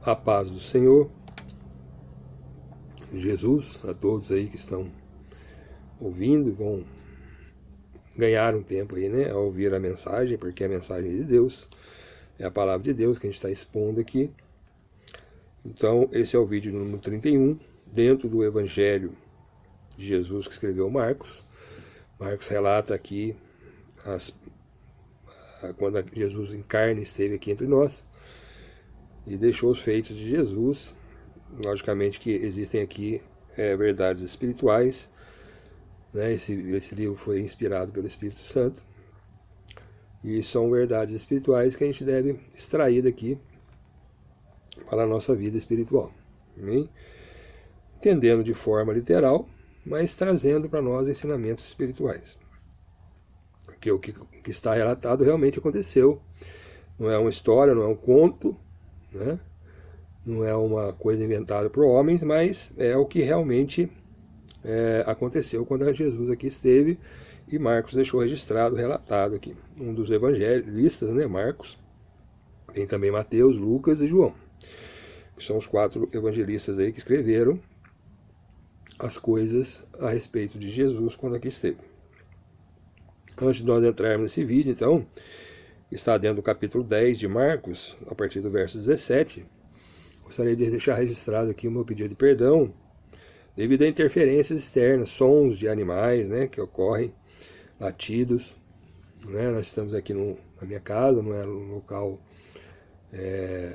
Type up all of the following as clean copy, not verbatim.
A paz do Senhor Jesus, a todos aí que estão ouvindo, vão ganhar um tempo aí, né, a ouvir a mensagem, porque é a mensagem de Deus, é a palavra de Deus que a gente está expondo aqui. Então, esse é o vídeo número 31, dentro do Evangelho de Jesus que escreveu Marcos. Marcos relata aqui quando Jesus em carne esteve aqui entre nós e deixou os feitos de Jesus. Logicamente que existem aqui verdades espirituais, né? Esse livro foi inspirado pelo Espírito Santo e são verdades espirituais que a gente deve extrair daqui para a nossa vida espiritual, hein? Entendendo de forma literal, mas trazendo para nós ensinamentos espirituais, porque o que está relatado realmente aconteceu, não é uma história, não é um conto, né? Não é uma coisa inventada por homens, mas é o que realmente aconteceu quando Jesus aqui esteve, e Marcos deixou registrado, relatado aqui. Um dos evangelistas, né, Marcos, tem também Mateus, Lucas e João, que são os 4 evangelistas aí que escreveram as coisas a respeito de Jesus quando aqui esteve. Antes de nós entrarmos nesse vídeo, então, está dentro do capítulo 10 de Marcos, a partir do verso 17, gostaria de deixar registrado aqui o meu pedido de perdão devido a interferências externas, sons de animais, né, que ocorrem, latidos, né? Nós estamos aqui na minha casa, não é um local,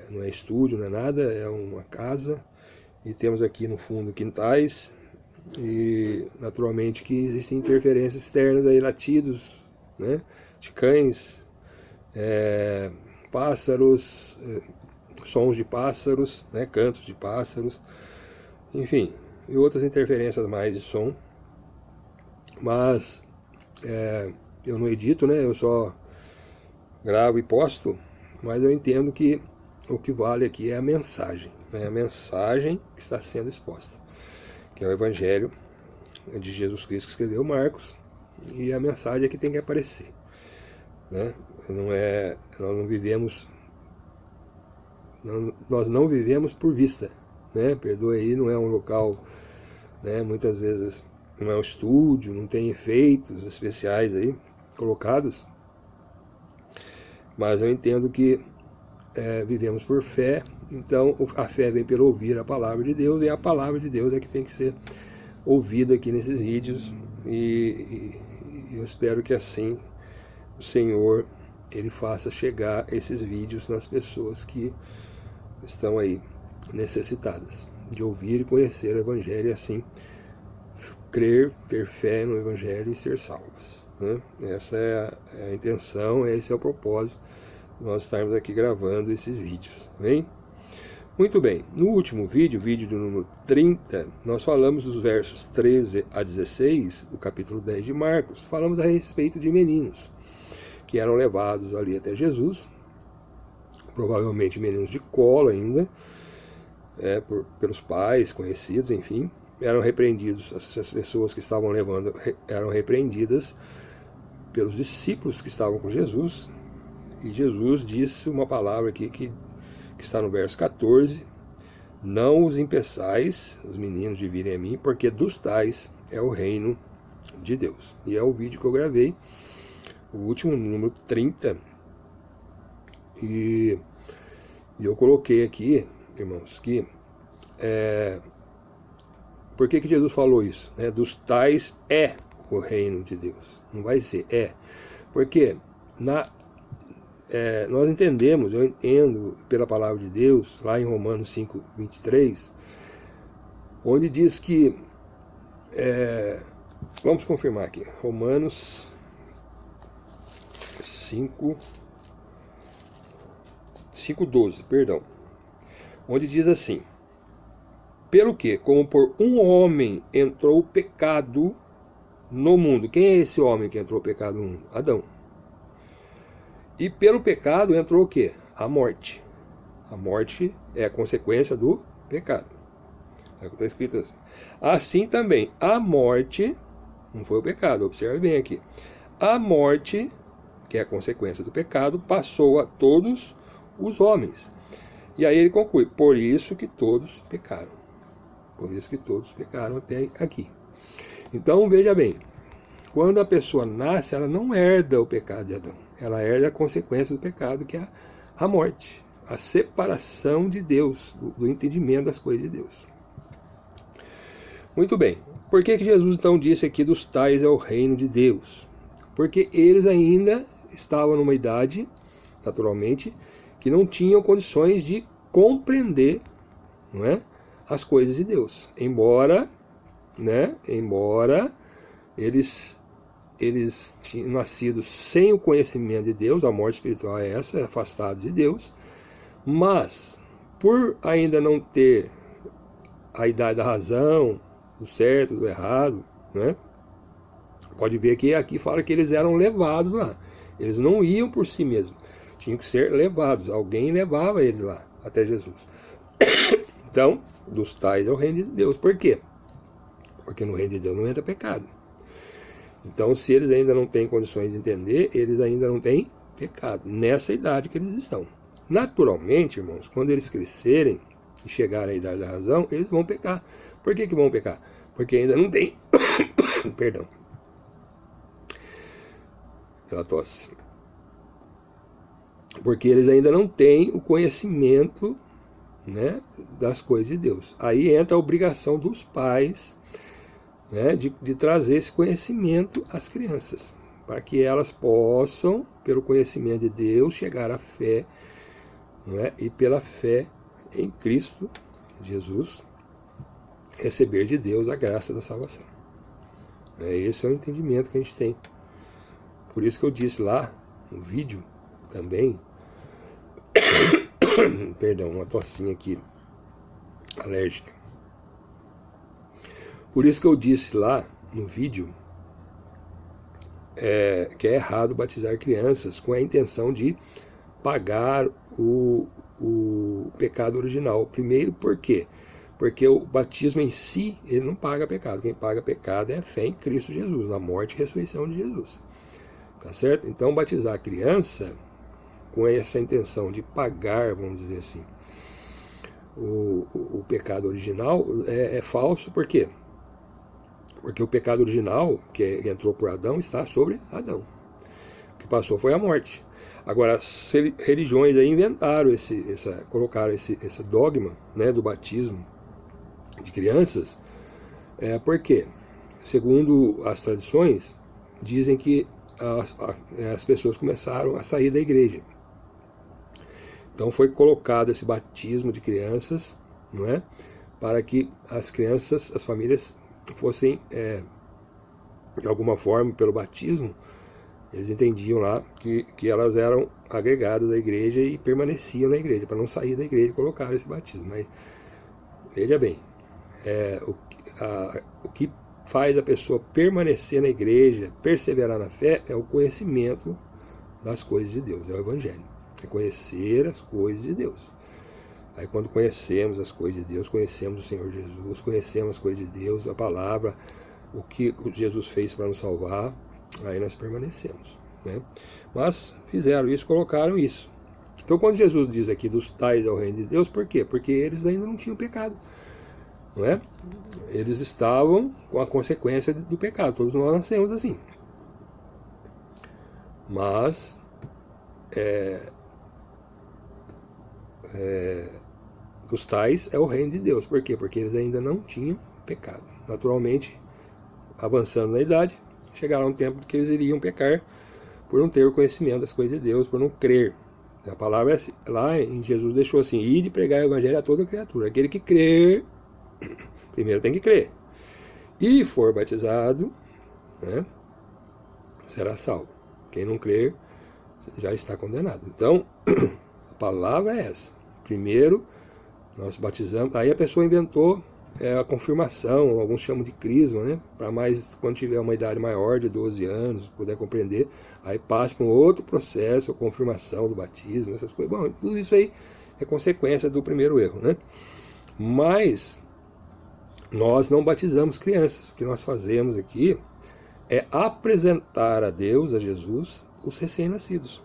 não é estúdio, não é nada, é uma casa, e temos aqui no fundo quintais, e naturalmente que existem interferências externas aí, latidos, né, de cães, pássaros, sons de pássaros, né, cantos de pássaros, enfim, e outras interferências mais de som. Mas eu não edito, né, eu só gravo e posto, mas eu entendo que o que vale aqui é a mensagem, né, a mensagem que está sendo exposta, que é o Evangelho de Jesus Cristo que escreveu Marcos, e a mensagem é que tem que aparecer, né? Nós não vivemos por vista, né? Perdoe aí, não é um local, né, muitas vezes não é um estúdio, não tem efeitos especiais aí colocados, mas eu entendo que vivemos por fé. Então a fé vem pelo ouvir a palavra de Deus, e a palavra de Deus é que tem que ser ouvida aqui nesses vídeos, e eu espero que assim o Senhor ele faça chegar esses vídeos nas pessoas que estão aí necessitadas de ouvir e conhecer o Evangelho, e assim crer, ter fé no Evangelho e ser salvos, né? Essa é a intenção, esse é o propósito de nós estarmos aqui gravando esses vídeos, hein? Muito bem, no último vídeo, vídeo do número 30, nós falamos dos versos 13 a 16 do capítulo 10 de Marcos. Falamos a respeito de meninos que eram levados ali até Jesus, provavelmente meninos de colo ainda, pelos pais, conhecidos, enfim, eram repreendidos. As pessoas que estavam levando eram repreendidas pelos discípulos que estavam com Jesus, e Jesus disse uma palavra aqui que está no verso 14: não os impeçais, os meninos, de virem a mim, porque dos tais é o reino de Deus. E é o vídeo que eu gravei, o último, número 30, e eu coloquei aqui, irmãos, que por que Jesus falou isso, né? Dos tais é o reino de Deus, não vai ser porque nós entendemos, eu entendo pela palavra de Deus, lá em Romanos 5:23, onde diz que, vamos confirmar aqui, Romanos 5:12, perdão, onde diz assim: pelo que, como por um homem entrou o pecado no mundo. Quem é esse homem que entrou o pecado no mundo? Adão. E pelo pecado entrou o quê? A morte. A morte é a consequência do pecado. É o que está escrito assim. Assim também, a morte, não foi o pecado, observe bem aqui. A morte, que é a consequência do pecado, passou a todos os homens. E aí ele conclui, por isso que todos pecaram. Por isso que todos pecaram até aqui. Então, veja bem, quando a pessoa nasce, ela não herda o pecado de Adão. Ela herda a consequência do pecado, que é a morte, a separação de Deus, do entendimento das coisas de Deus. Muito bem. Por que Jesus então disse aqui dos tais é o reino de Deus? Porque eles ainda estavam numa idade, naturalmente, que não tinham condições de compreender, não é, as coisas de Deus. Embora eles tinham nascido sem o conhecimento de Deus, a morte espiritual é essa, é afastado de Deus, mas por ainda não ter a idade da razão, do certo, do errado, né? Pode ver que aqui fala que eles eram levados lá. Eles não iam por si mesmos, tinham que ser levados. Alguém levava eles lá até Jesus. Então, dos tais é o reino de Deus. Por quê? Porque no reino de Deus não entra pecado. Então, se eles ainda não têm condições de entender, eles ainda não têm pecado, nessa idade que eles estão. Naturalmente, irmãos, quando eles crescerem e chegarem à idade da razão, eles vão pecar. Por que vão pecar? Porque ainda não tem perdão, pela tosse. Porque eles ainda não têm o conhecimento, né, das coisas de Deus. Aí entra a obrigação dos pais, né, de trazer esse conhecimento às crianças, para que elas possam, pelo conhecimento de Deus, chegar à fé, né, e pela fé em Cristo Jesus, receber de Deus a graça da salvação. Esse é o entendimento que a gente tem. Por isso que eu disse lá no vídeo também, perdão, uma tossinha aqui, alérgica. Por isso que eu disse lá no vídeo que é errado batizar crianças com a intenção de pagar o pecado original. Primeiro, por quê? Porque o batismo em si, ele não paga pecado. Quem paga pecado é a fé em Cristo Jesus, na morte e ressurreição de Jesus. Tá certo? Então, batizar a criança com essa intenção de pagar, vamos dizer assim, o pecado original é falso. Por quê? Porque o pecado original, que entrou por Adão, está sobre Adão. O que passou foi a morte. Agora, as religiões aí inventaram colocaram esse dogma, né, do batismo de crianças. Por quê? Segundo as tradições, dizem que as pessoas começaram a sair da igreja. Então foi colocado esse batismo de crianças, não é, para que as crianças, as famílias fossem, de alguma forma, pelo batismo, eles entendiam lá que elas eram agregadas à igreja e permaneciam na igreja, para não sair da igreja e colocar esse batismo. Mas, veja bem, o que faz a pessoa permanecer na igreja, perseverar na fé, é o conhecimento das coisas de Deus, é o Evangelho. É conhecer as coisas de Deus. Aí quando conhecemos as coisas de Deus, conhecemos o Senhor Jesus, conhecemos as coisas de Deus, a palavra, o que Jesus fez para nos salvar, aí nós permanecemos, né? Mas fizeram isso, colocaram isso. Então quando Jesus diz aqui dos tais ao reino de Deus, por quê? Porque eles ainda não tinham pecado, não é? Eles estavam com a consequência do pecado. Todos nós nascemos assim. Mas os tais é o reino de Deus. Por quê? Porque eles ainda não tinham pecado. Naturalmente, avançando na idade, chegaram um tempo que eles iriam pecar por não ter o conhecimento das coisas de Deus, por não crer. A palavra lá em Jesus deixou assim: ide pregar o evangelho a toda criatura. Aquele que crer, primeiro tem que crer, e for batizado, né, será salvo. Quem não crer já está condenado. Então, a palavra é essa. Primeiro, nós batizamos. Aí a pessoa inventou a confirmação, alguns chamam de crisma, né? Para mais, quando tiver uma idade maior, de 12 anos, puder compreender, aí passa para um outro processo, a confirmação do batismo, essas coisas. Bom, tudo isso aí é consequência do primeiro erro, né? Mas nós não batizamos crianças. O que nós fazemos aqui é apresentar a Deus, a Jesus, os recém-nascidos,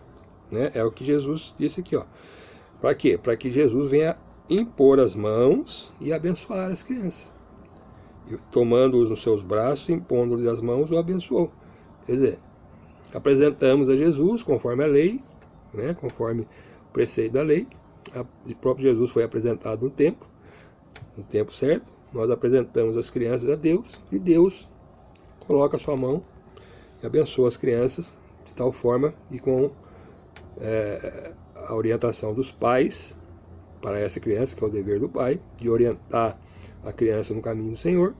né? É o que Jesus disse aqui, ó. Para quê? Para que Jesus venha impor as mãos e abençoar as crianças. E tomando-os nos seus braços, impondo-lhes as mãos, o abençoou. Quer dizer, apresentamos a Jesus conforme a lei, né, conforme o preceito da lei. O próprio Jesus foi apresentado no tempo certo. Nós apresentamos as crianças a Deus, e Deus coloca a sua mão e abençoa as crianças de tal forma e com a orientação dos pais para essa criança, que é o dever do pai, de orientar a criança no caminho do Senhor.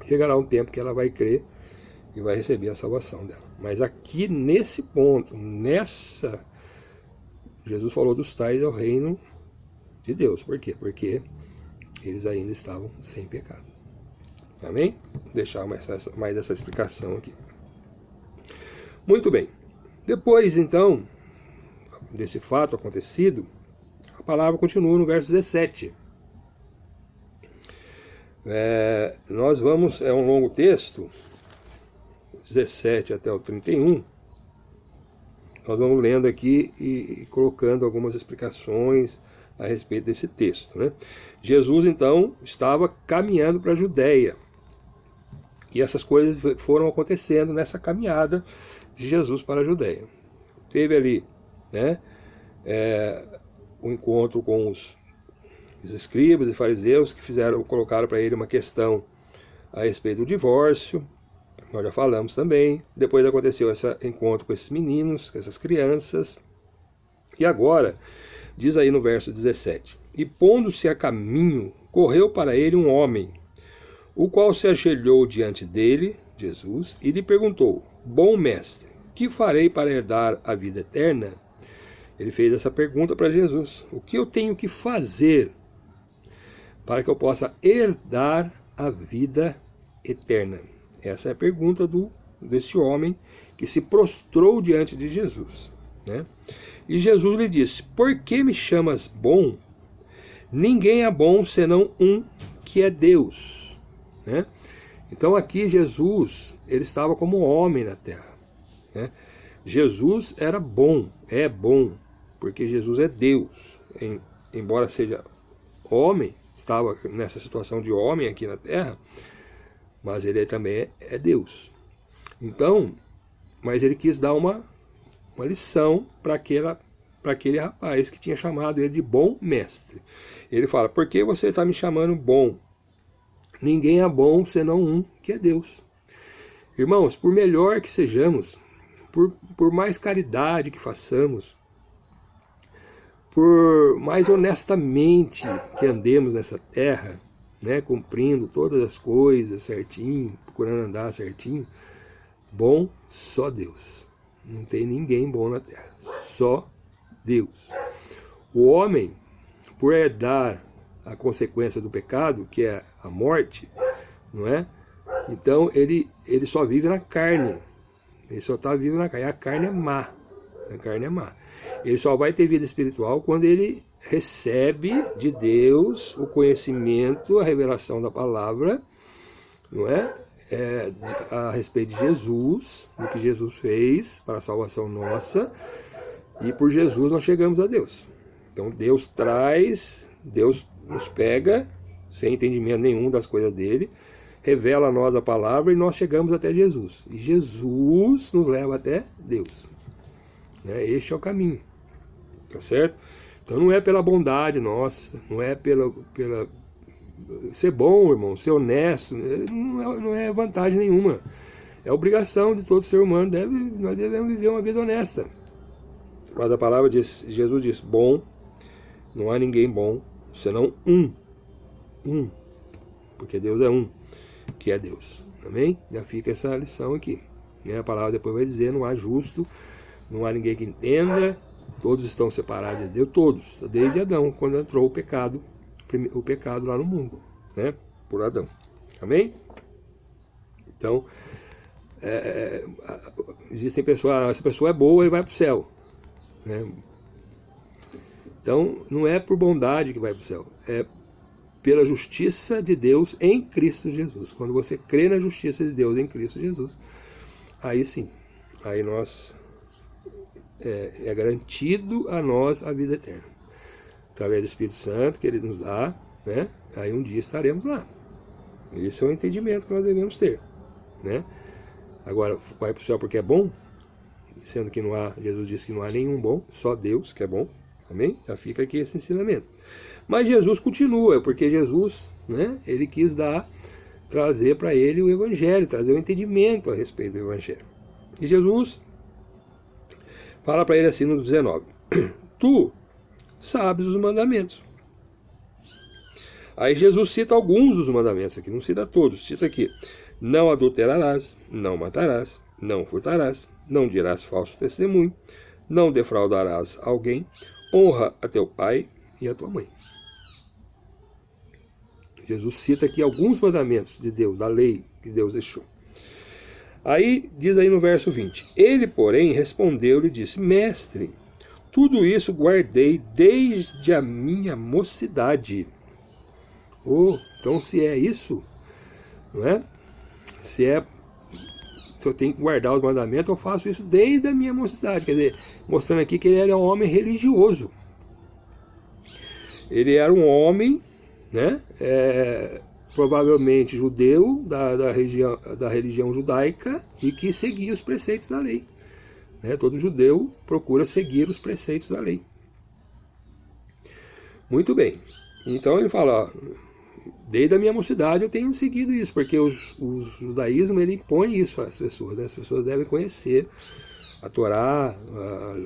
Chegará um tempo que ela vai crer e vai receber a salvação dela. Mas aqui nesse ponto, Jesus falou dos tais ao reino de Deus. Por quê? Porque eles ainda estavam sem pecado. Amém? Vou deixar mais essa explicação aqui. Muito bem. Depois, então, desse fato acontecido, a palavra continua no verso 17. Nós vamos, é um longo texto, 17 até o 31. Nós vamos lendo aqui e colocando algumas explicações a respeito desse texto, né? Jesus, então, estava caminhando para a Judéia. E essas coisas foram acontecendo nessa caminhada de Jesus para a Judéia. Teve ali, né, um encontro com os escribas e fariseus que colocaram para ele uma questão a respeito do divórcio. Nós já falamos também. Depois aconteceu esse encontro com esses meninos, com essas crianças. E agora, diz aí no verso 17: E pondo-se a caminho, correu para ele um homem, o qual se ajoelhou diante dele, Jesus, e lhe perguntou: Bom mestre, que farei para herdar a vida eterna? Ele fez essa pergunta para Jesus: O que eu tenho que fazer para que eu possa herdar a vida eterna? Essa é a pergunta desse homem que se prostrou diante de Jesus, né? E Jesus lhe disse: Por que me chamas bom? Ninguém é bom senão um, que é Deus, né? Então aqui Jesus, ele estava como homem na terra, né? Jesus era bom, é bom, porque Jesus é Deus. Embora seja homem, estava nessa situação de homem aqui na terra, mas ele também é Deus. Então, mas ele quis dar uma lição para aquele rapaz que tinha chamado ele de bom mestre. Ele fala: Por que você está me chamando bom? Ninguém é bom senão um, que é Deus. Irmãos, por melhor que sejamos, por mais caridade que façamos, por mais honestamente que andemos nessa terra, né, cumprindo todas as coisas certinho, procurando andar certinho, bom só Deus. Não tem ninguém bom na terra, só Deus. O homem, por herdar a consequência do pecado, que é a morte, não é? Então ele só vive na carne. Ele só está vivo na carne. A carne é má. A carne é má. Ele só vai ter vida espiritual quando ele recebe de Deus o conhecimento, a revelação da palavra, não é? A respeito de Jesus, do que Jesus fez para a salvação nossa, e por Jesus nós chegamos a Deus. Então Deus nos pega, sem entendimento nenhum das coisas dele, revela a nós a palavra e nós chegamos até Jesus. E Jesus nos leva até Deus, né? Este é o caminho, tá certo? Então não é pela bondade nossa, não é pela ser bom, irmão, ser honesto, não é vantagem nenhuma. É obrigação de todo ser humano, nós devemos viver uma vida honesta. Mas a palavra diz, Jesus diz: bom, não há ninguém bom, senão um, porque Deus é um, que é Deus. Amém? Já fica essa lição aqui, né? A palavra depois vai dizer: não há justo, não há ninguém que entenda, todos estão separados de Deus, todos, desde Adão, quando entrou o pecado lá no mundo, né? Por Adão. Amém? Então, existem pessoas, essa pessoa é boa, ele vai para o céu, né? Então, não é por bondade que vai para o céu, é pela justiça de Deus em Cristo Jesus. Quando você crê na justiça de Deus em Cristo Jesus, aí sim, aí nós é garantido a nós a vida eterna. através do Espírito Santo que Ele nos dá, né? Aí um dia estaremos lá. Esse é o entendimento que nós devemos ter, né? Agora, vai para o céu porque é bom, sendo que não há, Jesus disse que não há nenhum bom, só Deus que é bom, amém? Já fica aqui esse ensinamento. Mas Jesus continua, porque Jesus, né, ele quis trazer para ele o Evangelho, trazer o entendimento a respeito do Evangelho. E Jesus fala para ele assim no 19: tu sabes os mandamentos. Aí Jesus cita alguns dos mandamentos aqui, não cita todos, cita aqui: não adulterarás, não matarás, não furtarás, não dirás falso testemunho, não defraudarás alguém, honra a teu pai e a tua mãe. Jesus cita aqui alguns mandamentos de Deus, da lei que Deus deixou. Aí, diz aí no verso 20: ele, porém, respondeu-lhe e disse: mestre, tudo isso guardei desde a minha mocidade. Oh, então se é isso, não é? Se eu tenho que guardar os mandamentos, eu faço isso desde a minha mocidade. Quer dizer, mostrando aqui que ele era um homem religioso. Ele era um homem, né, provavelmente judeu, da religião judaica, e que seguia os preceitos da lei. Né? Todo judeu procura seguir os preceitos da lei. Muito bem. Então ele fala: ó, desde a minha mocidade eu tenho seguido isso, porque o judaísmo ele impõe isso às pessoas, né? As pessoas devem conhecer a Torá,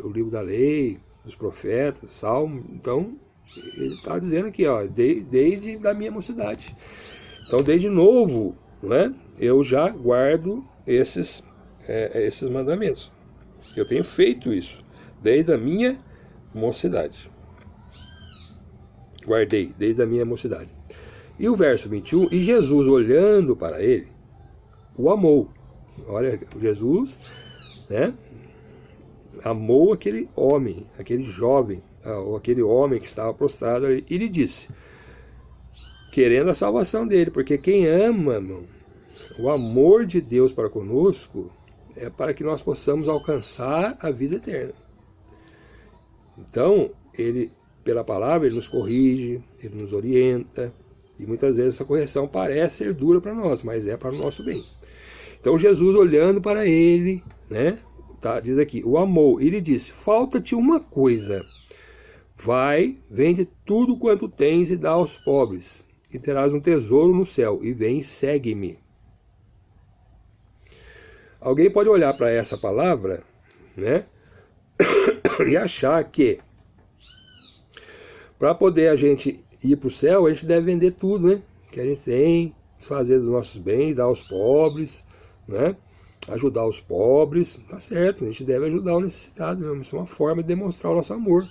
o livro da lei, os profetas, o Salmo. Então ele está dizendo aqui, ó, desde a minha mocidade. Então desde novo, não é? Eu já guardo esses mandamentos. Eu tenho feito isso desde a minha mocidade. Guardei desde a minha mocidade. E o verso 21, e Jesus, olhando para ele, o amou. Olha, Jesus, né, amou aquele homem, aquele jovem, ou aquele homem que estava prostrado ali, e lhe disse, querendo a salvação dele, porque quem ama, irmão, o amor de Deus para conosco é para que nós possamos alcançar a vida eterna. Então, ele, pela palavra, ele nos corrige, ele nos orienta. E muitas vezes essa correção parece ser dura para nós, mas é para o nosso bem. Então Jesus, olhando para ele, né, diz aqui, o amou, e lhe disse, falta-te uma coisa, vai, vende tudo quanto tens e dá aos pobres, e terás um tesouro no céu, e vem e segue-me. Alguém pode olhar para essa palavra, né, e achar que para poder a gente ir para o céu, a gente deve vender tudo, né? Que a gente tem, desfazer dos nossos bens, dar aos pobres, né? Ajudar os pobres, tá certo, a gente deve ajudar o necessitado mesmo. Isso é uma forma de demonstrar o nosso amor,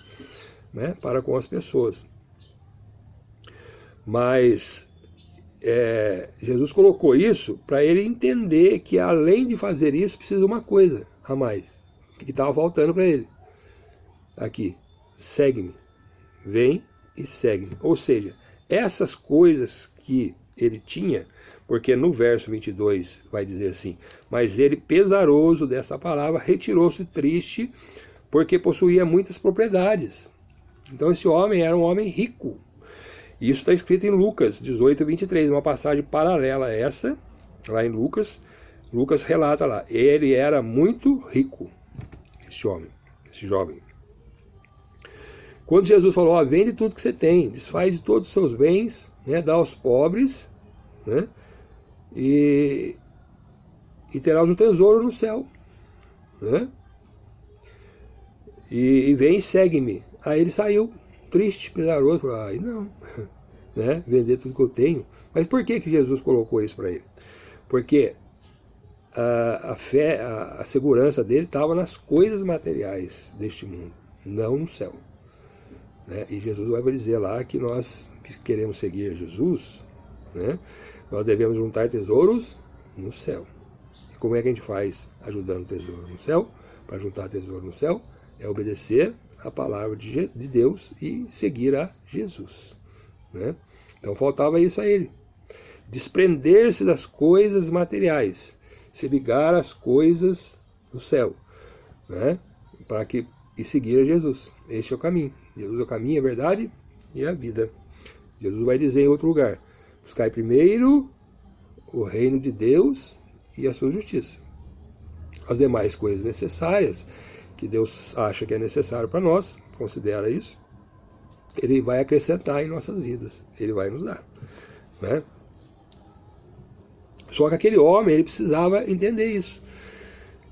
né? Para com as pessoas. Mas Jesus colocou isso para ele entender que além de fazer isso, precisa de uma coisa a mais, que estava faltando para ele. Aqui, segue-me, vem e segue. Ou seja, essas coisas que ele tinha, porque no verso 22 vai dizer assim, mas ele, pesaroso dessa palavra, retirou-se triste, porque possuía muitas propriedades. Então esse homem era um homem rico. Isso está escrito em Lucas 18, 23, uma passagem paralela a essa, lá em Lucas. Lucas relata lá, ele era muito rico, esse homem, esse jovem. Quando Jesus falou, ó, vende tudo que você tem, desfaz de todos os seus bens, né, dá aos pobres, né, e terás um tesouro no céu. Né, e vem e segue-me. Aí ele saiu, triste, pesaroso, falou, aí não, né, vender tudo que eu tenho. Mas por que Jesus colocou isso para ele? Porque a fé, a segurança dele estava nas coisas materiais deste mundo, não no céu. Né? E Jesus vai dizer lá que nós que queremos seguir Jesus, né, nós devemos juntar tesouros no céu. E como é que a gente faz ajudando tesouro no céu? Para juntar tesouro no céu é obedecer a palavra de Deus e seguir a Jesus. Né? Então faltava isso a ele. Desprender-se das coisas materiais, se ligar às coisas do céu, né? E seguir a Jesus. Este é o caminho. Jesus é o caminho, a verdade e a vida. Jesus vai dizer em outro lugar: buscai primeiro o reino de Deus e a sua justiça. As demais coisas necessárias, que Deus acha que é necessário para nós, considera isso, Ele vai acrescentar em nossas vidas, Ele vai nos dar, né? Só que aquele homem, ele precisava entender isso.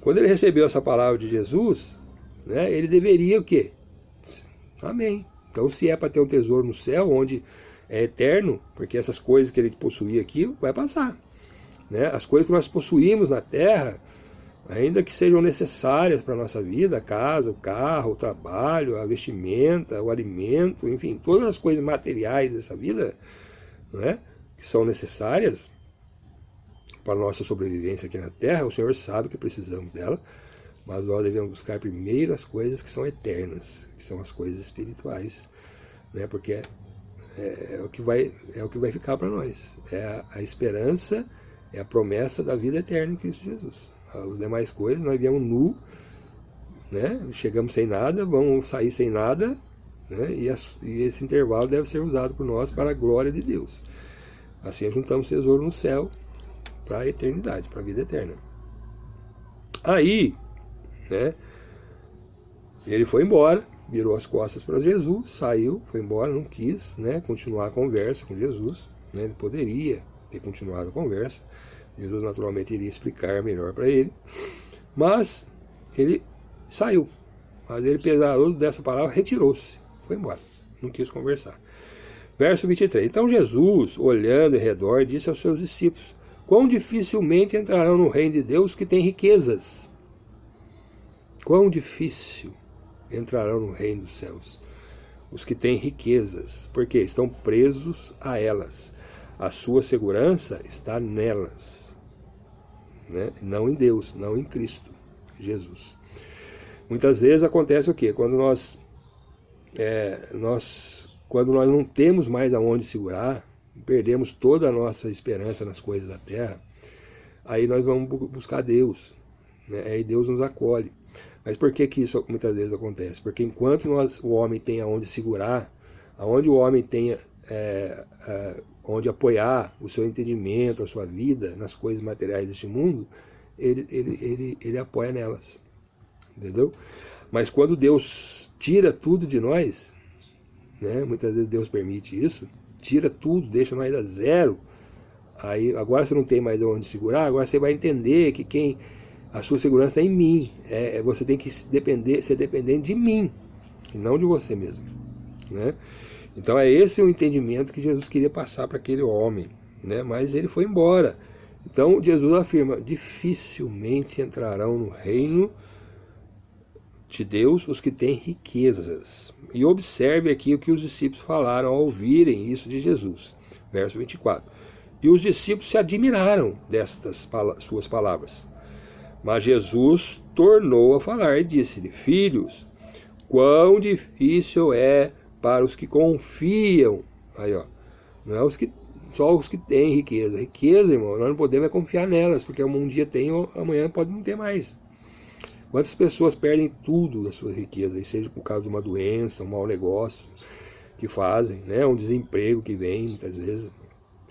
Quando ele recebeu essa palavra de Jesus, né, ele deveria o quê? Amém. Então, se é para ter um tesouro no céu, onde é eterno, porque essas coisas que ele possuía aqui, vai passar, né? As coisas que nós possuímos na terra, ainda que sejam necessárias para a nossa vida, a casa, o carro, o trabalho, a vestimenta, o alimento, enfim, todas as coisas materiais dessa vida, né, que são necessárias para a nossa sobrevivência aqui na terra, o Senhor sabe que precisamos dela, mas nós devemos buscar primeiro as coisas que são eternas, que são as coisas espirituais, né, porque é o que vai ficar para nós, é a esperança, é a promessa da vida eterna em Cristo Jesus. As demais coisas, nós viemos nu, né? Chegamos sem nada, vamos sair sem nada, né? E esse intervalo deve ser usado por nós para a glória de Deus. Assim juntamos tesouro no céu para a eternidade, para a vida eterna. Aí, né, ele foi embora, virou as costas para Jesus, saiu, foi embora, não quis, né, continuar a conversa com Jesus, né? Ele poderia ter continuado a conversa, Jesus naturalmente iria explicar melhor para ele, mas ele saiu. Mas ele, pesaroso dessa palavra, retirou-se, foi embora, não quis conversar. Verso 23. Então Jesus, olhando em redor, disse aos seus discípulos: quão dificilmente entrarão no reino de Deus que tem riquezas. Quão difícil entrarão no reino dos céus os que têm riquezas, porque estão presos a elas. A sua segurança está nelas, né? Não em Deus, não em Cristo Jesus. Muitas vezes acontece o quê? Quando nós não temos mais aonde segurar, perdemos toda a nossa esperança nas coisas da terra, aí nós vamos buscar Deus, né? Aí Deus nos acolhe. Mas por que isso muitas vezes acontece? Porque enquanto o homem tem aonde segurar, aonde o homem tenha onde apoiar o seu entendimento, a sua vida nas coisas materiais deste mundo, ele apoia nelas, entendeu? Mas quando Deus tira tudo de nós, né, muitas vezes Deus permite isso, tira tudo, deixa nós a zero, aí agora você não tem mais onde segurar, agora você vai entender que a sua segurança está em mim, você tem que ser dependente de mim, e não de você mesmo, né? Então é esse o entendimento que Jesus queria passar para aquele homem, né? Mas ele foi embora. Então Jesus afirma: dificilmente entrarão no reino de Deus os que têm riquezas. E observe aqui o que os discípulos falaram ao ouvirem isso de Jesus. Verso 24. E os discípulos se admiraram destas suas palavras. Mas Jesus tornou a falar e disse-lhe: filhos, quão difícil é para os que confiam. Aí, ó, não é só os que têm riqueza. Riqueza, irmão, nós não podemos confiar nelas, porque um dia tem, amanhã pode não ter mais. Quantas pessoas perdem tudo das suas riquezas, seja por causa de uma doença, um mau negócio que fazem, né, um desemprego que vem muitas vezes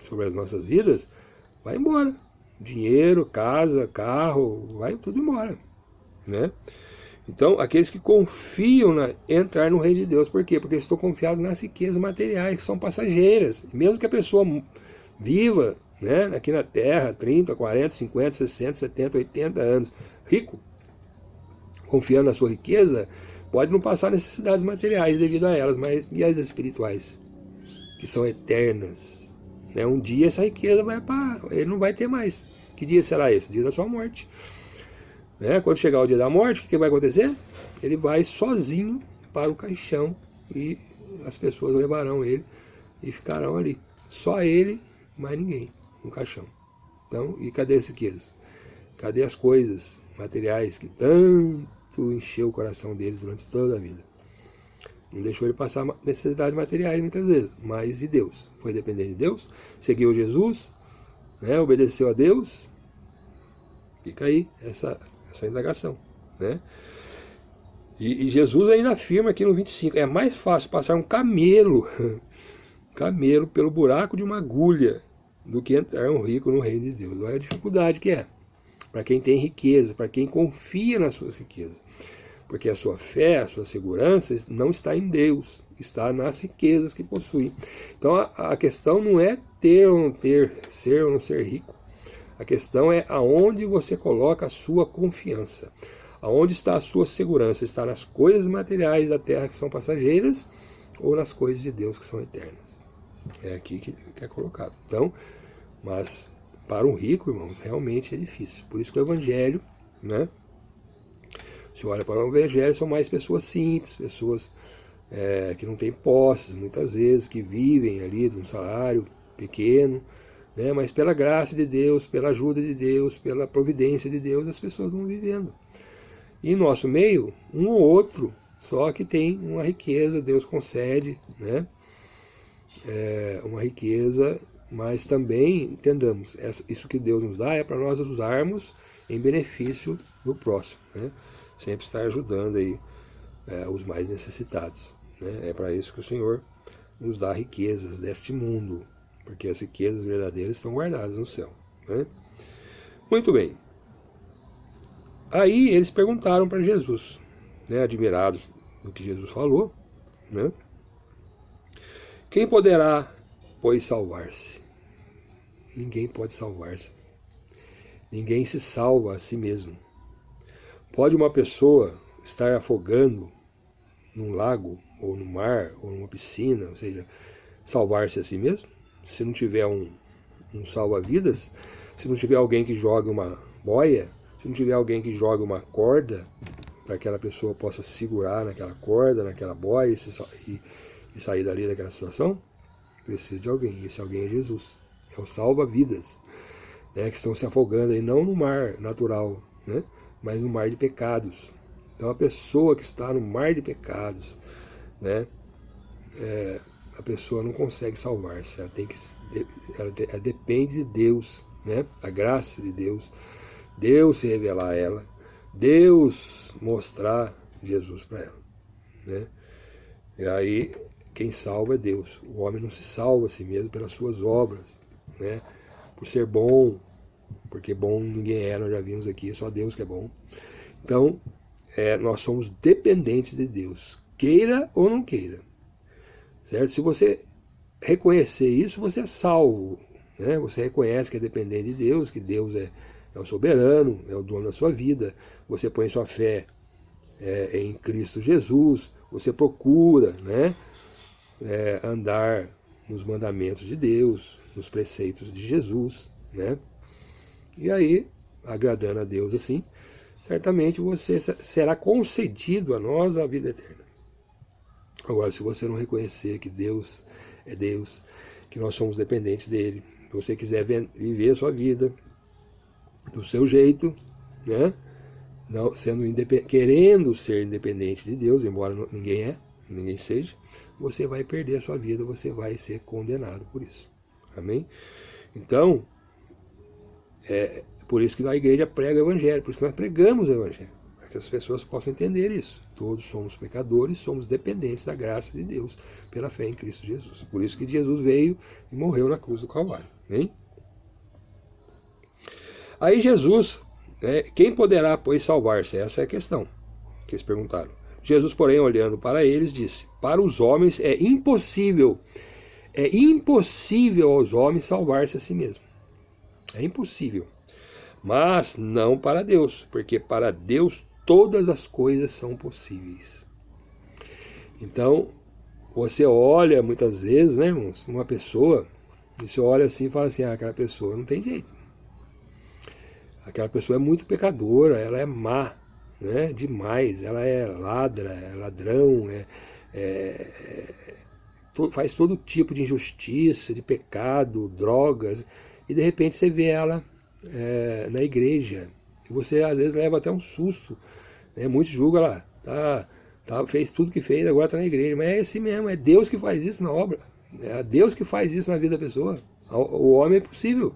sobre as nossas vidas, vai embora. Dinheiro, casa, carro, vai tudo embora, né? Então, aqueles que confiam entrar no reino de Deus, por quê? Porque estão confiados nas riquezas materiais, que são passageiras. Mesmo que a pessoa viva, né, aqui na terra, 30, 40, 50, 60, 70, 80 anos, rico, confiando na sua riqueza, pode não passar necessidades materiais devido a elas, mas e as espirituais, que são eternas? Né? Um dia essa riqueza vai parar, ele não vai ter mais. Que dia será esse? Dia da sua morte. Né? Quando chegar o dia da morte, o que vai acontecer? Ele vai sozinho para o caixão e as pessoas levarão ele e ficarão ali. Só ele, mais ninguém, no caixão. Então, e cadê as riquezas? Cadê as coisas materiais que tanto encheu o coração deles durante toda a vida? Não deixou ele passar necessidades materiais muitas vezes, mas e Deus? Foi dependente de Deus? Seguiu Jesus? Né? Obedeceu a Deus? Fica aí essa indagação, né? E Jesus ainda afirma aqui no 25, é mais fácil passar um camelo pelo buraco de uma agulha do que entrar um rico no reino de Deus. Olha a dificuldade que é para quem tem riqueza, para quem confia nas suas riquezas. Porque a sua fé, a sua segurança não está em Deus, está nas riquezas que possui. Então a questão não é ter ou não ter, ser ou não ser rico. A questão é aonde você coloca a sua confiança. Aonde está a sua segurança? Está nas coisas materiais da terra que são passageiras ou nas coisas de Deus que são eternas? É aqui que é colocado. Então, mas para um rico, irmãos, realmente é difícil. Por isso que o Evangelho, né? Se olha para o Evangelho, são mais pessoas simples, pessoas que não têm posses, muitas vezes, que vivem ali de um salário pequeno, né? Mas pela graça de Deus, pela ajuda de Deus, pela providência de Deus, as pessoas vão vivendo. E em nosso meio, um ou outro, só que tem uma riqueza, Deus concede, né? Uma riqueza, mas também, entendamos, isso que Deus nos dá é para nós usarmos em benefício do próximo, né? Sempre estar ajudando aí os mais necessitados, né? É para isso que o Senhor nos dá riquezas deste mundo, porque as riquezas verdadeiras estão guardadas no céu, né? Muito bem. Aí eles perguntaram para Jesus, né, admirados do que Jesus falou, né? Quem poderá, pois, salvar-se? Ninguém pode salvar-se. Ninguém se salva a si mesmo. Pode uma pessoa estar afogando num lago, ou no mar, ou numa piscina, ou seja, salvar-se a si mesmo? Se não tiver um salva-vidas, se não tiver alguém que jogue uma boia, se não tiver alguém que jogue uma corda, para que aquela pessoa possa segurar naquela corda, naquela boia e sair dali daquela situação, precisa de alguém. E esse alguém é Jesus. É o salva-vidas, né, que estão se afogando aí, não no mar natural, né, mas no mar de pecados. Então a pessoa que está no mar de pecados, né, a pessoa não consegue salvar-se. Ela depende de Deus, né, da graça de Deus. Deus se revelar a ela, Deus mostrar Jesus para ela, né? E aí quem salva é Deus. O homem não se salva a si mesmo pelas suas obras, né? Por ser bom, porque bom ninguém é, nós já vimos aqui, só Deus que é bom. Então nós somos dependentes de Deus, queira ou não queira, certo? Se você reconhecer isso, você é salvo, né? Você reconhece que é dependente de Deus, que Deus é o soberano, é o dono da sua vida. Você põe sua fé em Cristo Jesus. Você procura, né, andar nos mandamentos de Deus, nos preceitos de Jesus, né? E aí, agradando a Deus assim, certamente você será concedido a nós a vida eterna. Agora, se você não reconhecer que Deus é Deus, que nós somos dependentes dele, se você quiser viver a sua vida do seu jeito, né? Não, querendo ser independente de Deus, embora ninguém seja, você vai perder a sua vida, você vai ser condenado por isso. Amém? Então, por isso que a igreja prega o Evangelho, por isso que nós pregamos o Evangelho, para que as pessoas possam entender isso. Todos somos pecadores, somos dependentes da graça de Deus pela fé em Cristo Jesus. Por isso que Jesus veio e morreu na cruz do Calvário. Amém? Aí Jesus, quem poderá, pois, salvar-se? Essa é a questão que eles perguntaram. Jesus, porém, olhando para eles, disse: para os homens é impossível aos homens salvar-se a si mesmo. É impossível. Mas não para Deus, porque para Deus todas as coisas são possíveis. Então, você olha muitas vezes, né, irmãos, uma pessoa, e você olha assim e fala assim: aquela pessoa não tem jeito. Aquela pessoa é muito pecadora, ela é má, né, demais, ela é ladra, é ladrão, faz todo tipo de injustiça, de pecado, drogas, e de repente você vê ela na igreja, e você às vezes leva até um susto, né? Muitos julgam lá, fez tudo que fez, agora está na igreja, mas é assim mesmo, é Deus que faz isso na obra, é Deus que faz isso na vida da pessoa. O homem é possível.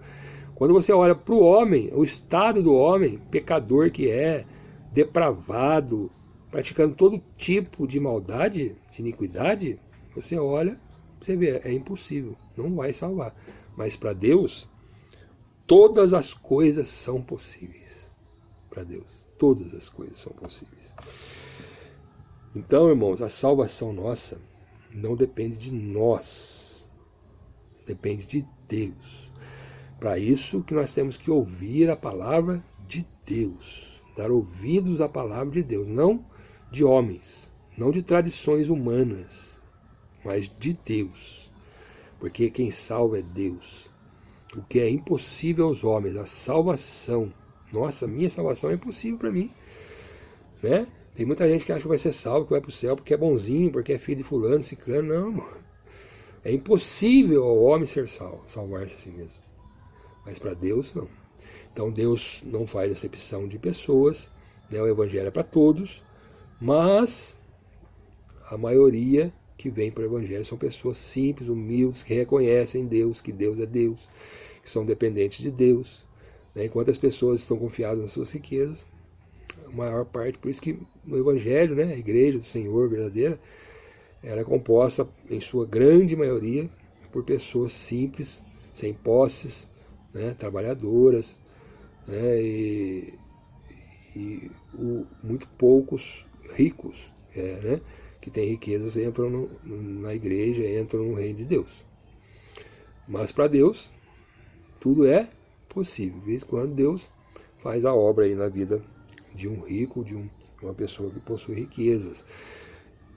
Quando você olha para o homem, o estado do homem, pecador que é, depravado, praticando todo tipo de maldade, de iniquidade, você olha, você vê, é impossível, não vai salvar. Mas para Deus, todas as coisas são possíveis. Para Deus, todas as coisas são possíveis. Então, irmãos, a salvação nossa não depende de nós, depende de Deus. Para isso que nós temos que ouvir a palavra de Deus, dar ouvidos à palavra de Deus, não de homens, não de tradições humanas, mas de Deus, porque quem salva é Deus. O que é impossível aos homens, a salvação, nossa, minha salvação é impossível para mim, né? Tem muita gente que acha que vai ser salvo, que vai para o céu porque é bonzinho, porque é filho de fulano, ciclano. Não, irmão. É impossível ao homem ser salvo, salvar-se a si mesmo. Mas para Deus, não. Então Deus não faz acepção de pessoas, né? O evangelho é para todos, mas a maioria que vem para o evangelho são pessoas simples, humildes, que reconhecem Deus, que Deus é Deus, que são dependentes de Deus, né? Enquanto as pessoas estão confiadas nas suas riquezas, a maior parte, por isso que no evangelho, né, a igreja do Senhor verdadeira, ela é composta em sua grande maioria por pessoas simples, sem posses, né, trabalhadoras, né, e muito poucos ricos, né, que têm riquezas, entram na igreja, entram no reino de Deus. Mas para Deus tudo é possível, de vez em quando Deus faz a obra aí na vida de um rico, de uma pessoa que possui riquezas.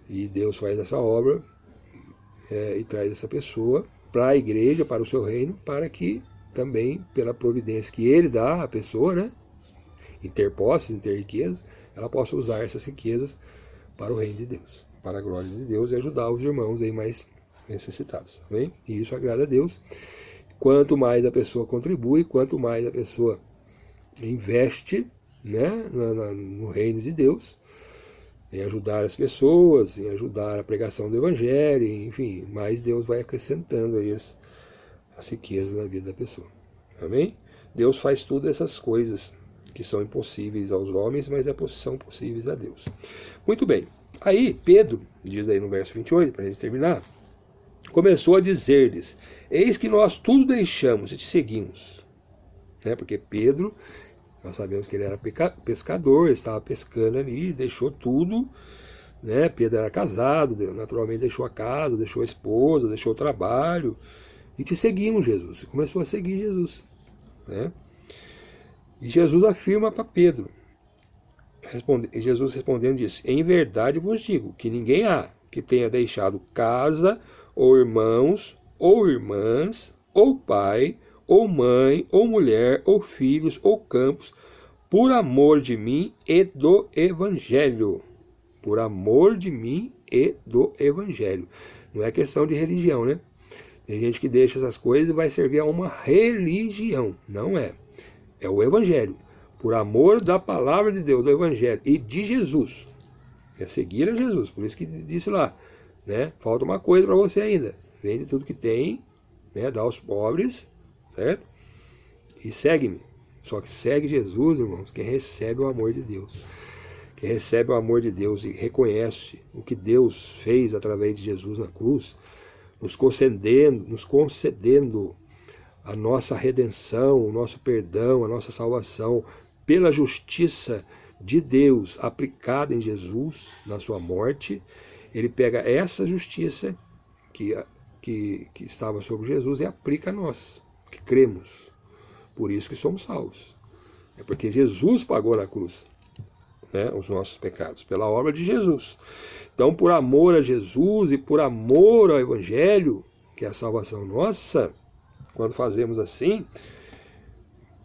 E Deus faz essa obra e traz essa pessoa para a igreja, para o seu reino, para que também, pela providência que Ele dá à pessoa, né, em ter posses, em ter riquezas, ela possa usar essas riquezas para o reino de Deus, para a glória de Deus e ajudar os irmãos aí mais necessitados. Tá bem? E isso agrada a Deus. Quanto mais a pessoa contribui, quanto mais a pessoa investe, né, no reino de Deus, em ajudar as pessoas, em ajudar a pregação do evangelho, enfim, mais Deus vai acrescentando aí as riquezas na vida da pessoa. Amém? Deus faz todas essas coisas que são impossíveis aos homens, mas são possíveis a Deus. Muito bem. Aí Pedro, diz aí no verso 28, para a gente terminar, começou a dizer-lhes: eis que nós tudo deixamos e te seguimos. Né? Porque Pedro, nós sabemos que ele era pescador, ele estava pescando ali, deixou tudo, né? Pedro era casado, naturalmente deixou a casa, deixou a esposa, deixou o trabalho, e te seguimos, Jesus. Começou a seguir Jesus, né? E Jesus afirma para Pedro, Jesus respondendo disse: em verdade vos digo que ninguém há que tenha deixado casa, ou irmãos, ou irmãs, ou pai, ou mãe, ou mulher, ou filhos, ou campos, por amor de mim e do Evangelho. Por amor de mim e do Evangelho. Não é questão de religião, né? Tem gente que deixa essas coisas e vai servir a uma religião. Não é. É o Evangelho. Por amor da palavra de Deus, do Evangelho e de Jesus. É seguir a Jesus. Por isso que disse lá, né? Falta uma coisa para você ainda. Vende tudo que tem, né? Dá aos pobres, certo? E segue-me. Só que segue Jesus, irmãos, quem recebe o amor de Deus. Quem recebe o amor de Deus e reconhece o que Deus fez através de Jesus na cruz, nos concedendo a nossa redenção, o nosso perdão, a nossa salvação, pela justiça de Deus aplicada em Jesus, na sua morte, ele pega essa justiça que estava sobre Jesus e aplica a nós, que cremos. Por isso que somos salvos. É porque Jesus pagou na cruz, né, os nossos pecados, pela obra de Jesus. Então, por amor a Jesus e por amor ao Evangelho, que é a salvação nossa, quando fazemos assim,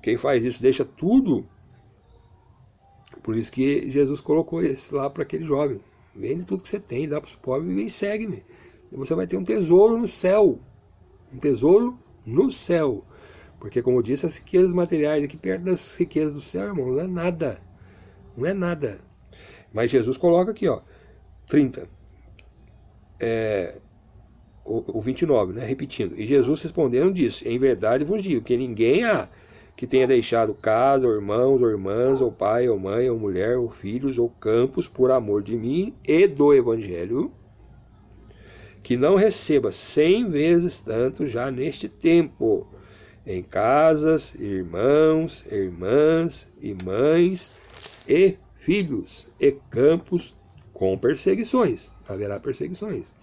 quem faz isso deixa tudo. Por isso que Jesus colocou isso lá para aquele jovem: vende tudo que você tem, dá para os pobres e vem, segue-me. Você vai ter um tesouro no céu. Um tesouro no céu. Porque, como eu disse, as riquezas materiais aqui perto das riquezas do céu, irmão, não é nada. Não é nada. Mas Jesus coloca aqui, ó, 30. O 29, né? Repetindo. E Jesus respondendo disse: em verdade vos digo que ninguém há que tenha deixado casa, ou irmãos, ou irmãs, ou pai, ou mãe, ou mulher, ou filhos, ou campos, por amor de mim e do Evangelho, que não receba 100 vezes tanto já neste tempo, em casas, irmãos, irmãs, e mães, e filhos, e campos, com perseguições. Haverá perseguições.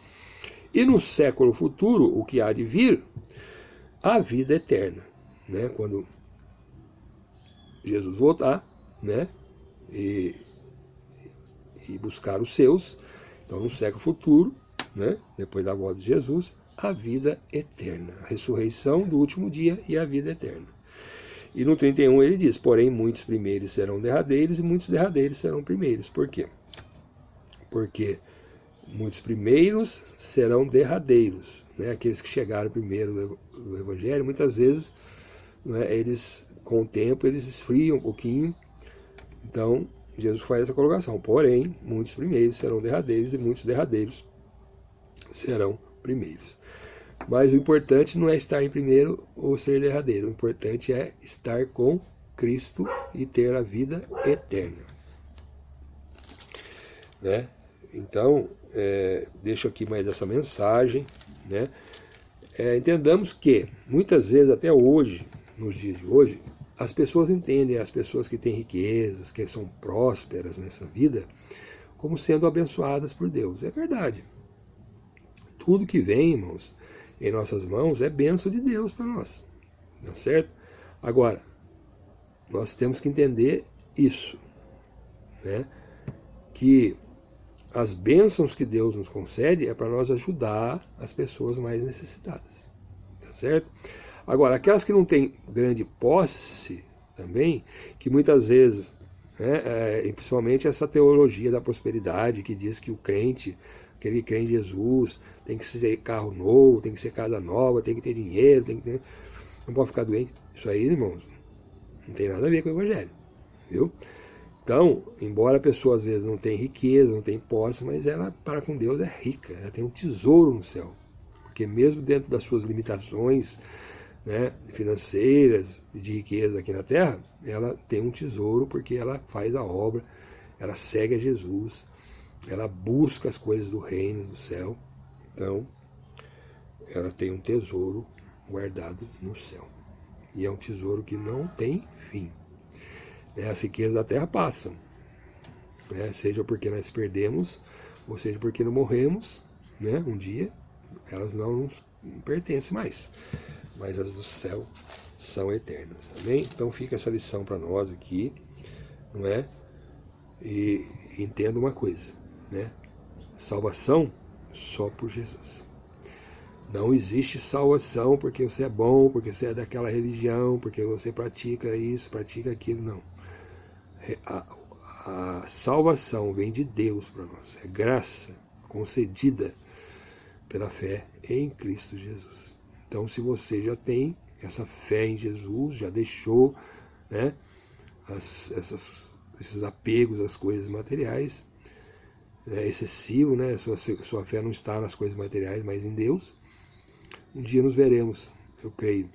E no século futuro, o que há de vir, a vida eterna, né? Quando Jesus voltar, né? E buscar os seus, então no século futuro, né? Depois da volta de Jesus, a vida eterna, a ressurreição do último dia e a vida eterna. E no 31 ele diz, porém muitos primeiros serão derradeiros e muitos derradeiros serão primeiros. Por quê? Porque muitos primeiros serão derradeiros, né? Aqueles que chegaram primeiro do Evangelho, muitas vezes, né, eles, com o tempo, eles esfriam um pouquinho. Então, Jesus faz essa colocação. Porém, muitos primeiros serão derradeiros e muitos derradeiros serão primeiros. Mas o importante não é estar em primeiro ou ser derradeiro. O importante é estar com Cristo e ter a vida eterna, né? Então, deixo aqui mais essa mensagem, né? Entendamos que, muitas vezes, até hoje, nos dias de hoje, as pessoas entendem as pessoas que têm riquezas, que são prósperas nessa vida, como sendo abençoadas por Deus. É verdade. Tudo que vem, irmãos, em nossas mãos é bênção de Deus para nós. Tá certo? Agora, nós temos que entender isso, né? Que as bênçãos que Deus nos concede é para nós ajudar as pessoas mais necessitadas. Tá certo? Agora, aquelas que não têm grande posse também, que muitas vezes, né, principalmente essa teologia da prosperidade, que diz que o crente, aquele que crê em Jesus, tem que ser carro novo, tem que ser casa nova, tem que ter dinheiro, não pode ficar doente. Isso aí, irmãos, não tem nada a ver com o Evangelho, viu? Então, embora a pessoa às vezes não tenha riqueza, não tenha posse, mas ela, para com Deus, é rica, ela tem um tesouro no céu. Porque mesmo dentro das suas limitações, né, financeiras, de riqueza aqui na terra, ela tem um tesouro porque ela faz a obra, ela segue a Jesus, ela busca as coisas do reino, do céu. Então, ela tem um tesouro guardado no céu. E é um tesouro que não tem fim. As riquezas da terra passam, né? Seja porque nós perdemos, ou seja porque não morremos, né? Um dia, elas não nos pertencem mais. Mas as do céu são eternas. Amém? Então fica essa lição para nós aqui, não é? E entenda uma coisa, né? Salvação só por Jesus. Não existe salvação porque você é bom, porque você é daquela religião, porque você pratica isso, pratica aquilo. Não. A salvação vem de Deus para nós. É graça concedida pela fé em Cristo Jesus. Então, se você já tem essa fé em Jesus, já deixou, né, esses apegos às coisas materiais, é excessivo, né? Sua fé não está nas coisas materiais, mas em Deus. Um dia nos veremos, eu creio,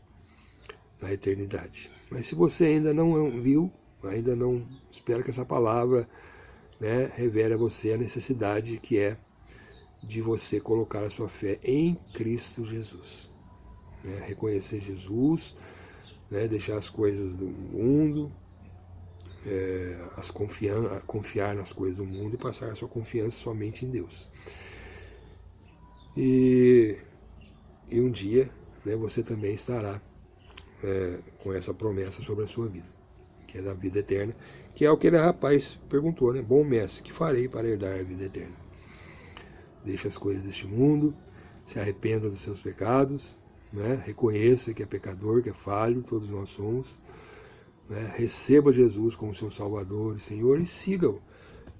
na eternidade. Mas se você ainda não viu, ainda não, espero que essa palavra, né, revele a você a necessidade que é de você colocar a sua fé em Cristo Jesus. Né? Reconhecer Jesus, né? Deixar as coisas do mundo, confiar nas coisas do mundo e passar a sua confiança somente em Deus. E um dia, né, você também estará com essa promessa sobre a sua vida, que é da vida eterna, que é o que aquele rapaz perguntou, né? Bom mestre, que farei para herdar a vida eterna? Deixe as coisas deste mundo, se arrependa dos seus pecados, né? Reconheça que é pecador, que é falho, todos nós somos, né? Receba Jesus como seu Salvador e Senhor e siga-o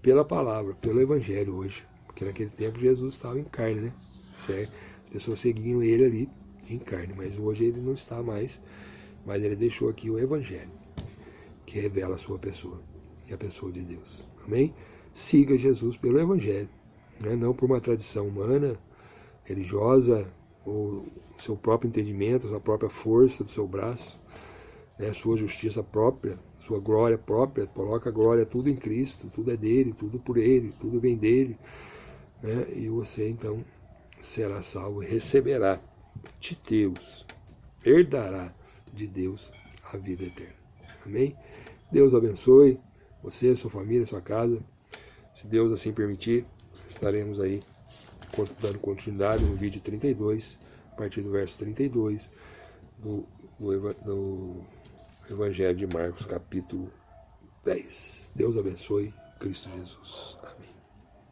pela palavra, pelo Evangelho hoje, porque naquele tempo Jesus estava em carne, né? Certo? As pessoas seguiam ele ali em carne, mas hoje ele não está mais, mas ele deixou aqui o Evangelho, que revela a sua pessoa e a pessoa de Deus. Amém? Siga Jesus pelo Evangelho, né? Não por uma tradição humana, religiosa, ou seu próprio entendimento, sua própria força do seu braço, né, sua justiça própria, sua glória própria, coloca a glória tudo em Cristo, tudo é dele, tudo por ele, tudo vem dele, né, e você então será salvo e receberá de Deus, herdará de Deus a vida eterna. Amém? Deus abençoe você, sua família, sua casa. Se Deus assim permitir, estaremos aí dando continuidade no vídeo 32, a partir do verso 32 do Evangelho de Marcos, capítulo 10. Deus abençoe, Cristo Jesus. Amém.